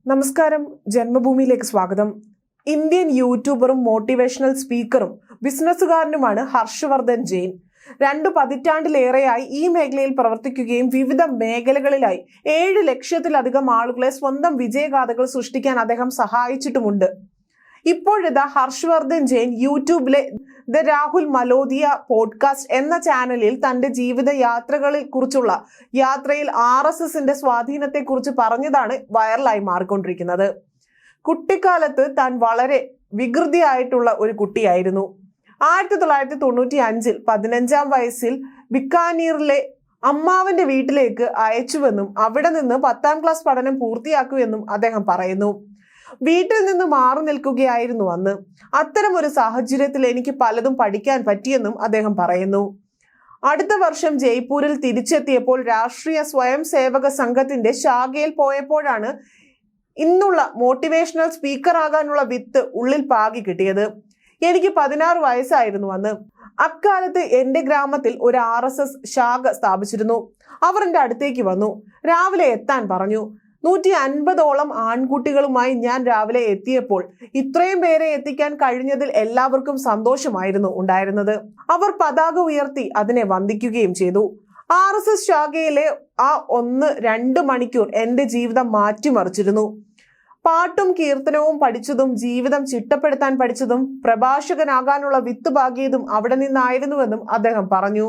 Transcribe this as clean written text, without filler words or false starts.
നമസ്കാരം, ജന്മഭൂമിയിലേക്ക് സ്വാഗതം. Indian യൂട്യൂബറും motivational സ്പീക്കറും ബിസിനസ്സുകാരനുമാണ് ഹർഷവർദ്ധൻ ജെയിൻ. 2 പതിറ്റാണ്ടിലേറെയായി ഈ മേഖലയിൽ പ്രവർത്തിക്കുകയും വിവിധ മേഖലകളിലായി 7 ലക്ഷത്തിലധികം ആളുകളെ സ്വന്തം വിജയഗാഥകൾ സൃഷ്ടിക്കാൻ അദ്ദേഹം സഹായിച്ചിട്ടുമുണ്ട്. ഇപ്പോഴിതാ ഹർഷവർദ്ധൻ ജെയിൻ യൂട്യൂബിലെ ദ രാഹുൽ മലോദിയ പോഡ്കാസ്റ്റ് എന്ന ചാനലിൽ തന്റെ ജീവിത യാത്രകളെ കുറിച്ചുള്ള യാത്രയിൽ RSSന്റെ സ്വാധീനത്തെക്കുറിച്ച് പറഞ്ഞതാണ് വൈറലായി മാറിക്കൊണ്ടിരിക്കുന്നത്. കുട്ടിക്കാലത്ത് താൻ വളരെ വികൃതിയായിട്ടുള്ള ഒരു കുട്ടിയായിരുന്നു. 1995 15-ാം വയസ്സിൽ ബിക്കാനീറിലെ അമ്മാവന്റെ വീട്ടിലേക്ക് അയച്ചുവെന്നും അവിടെ നിന്ന് 10ാം ക്ലാസ് പഠനം പൂർത്തിയാക്കുമെന്നും അദ്ദേഹം പറയുന്നു. വീട്ടിൽ നിന്ന് മാറി നിൽക്കുകയായിരുന്നു അന്ന്. അത്തരം ഒരു സാഹചര്യത്തിൽ എനിക്ക് പലതും പഠിക്കാൻ പറ്റിയെന്നും അദ്ദേഹം പറയുന്നു. അടുത്ത വർഷം ജയ്പൂരിൽ തിരിച്ചെത്തിയപ്പോൾ രാഷ്ട്രീയ സ്വയം സേവക സംഘത്തിന്റെ ശാഖയിൽ പോയപ്പോഴാണ് ഇന്നുള്ള മോട്ടിവേഷണൽ സ്പീക്കർ ആകാനുള്ള വിത്ത് ഉള്ളിൽ പാകി കിട്ടിയത്. എനിക്ക് 16 വയസ്സായിരുന്നു അന്ന്. അക്കാലത്ത് എന്റെ ഗ്രാമത്തിൽ ഒരു RSS ശാഖ സ്ഥാപിച്ചിരുന്നു. അവർ എന്റെ അടുത്തേക്ക് വന്നു. രാവിലെ എത്താൻ പറഞ്ഞു. 150ഓളം ആൺകുട്ടികളുമായി ഞാൻ രാവിലെ എത്തിയപ്പോൾ ഇത്രയും പേരെ എത്തിക്കാൻ കഴിഞ്ഞതിൽ എല്ലാവർക്കും സന്തോഷമായിരുന്നു ഉണ്ടായിരുന്നത്. അവർ പതാക ഉയർത്തി അതിനെ വന്ദിക്കുകയും ചെയ്തു. RSS ശാഖയിലെ ആ 1-2 മണിക്കൂർ എന്റെ ജീവിതം മാറ്റിമറിച്ചിരുന്നു. പാട്ടും കീർത്തനവും പഠിച്ചതും ജീവിതം ചിട്ടപ്പെടുത്താൻ പഠിച്ചതും പ്രഭാഷകനാകാനുള്ള വിത്ത് പാകിയതും അവിടെ നിന്നായിരുന്നുവെന്നും അദ്ദേഹം പറഞ്ഞു.